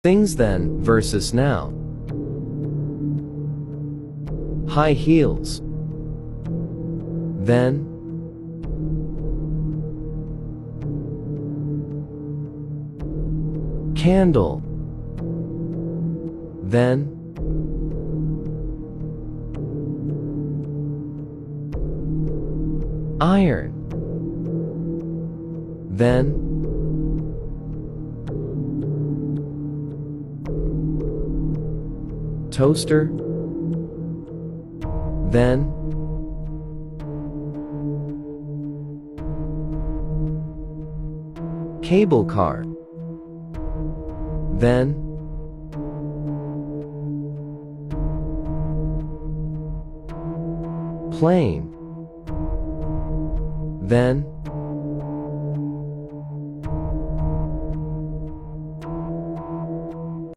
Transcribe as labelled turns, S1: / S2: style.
S1: Things then versus now. High heels. Then. Candle. Then. Iron. Then. Toaster. Then. Cable car. Then. Plane. Then.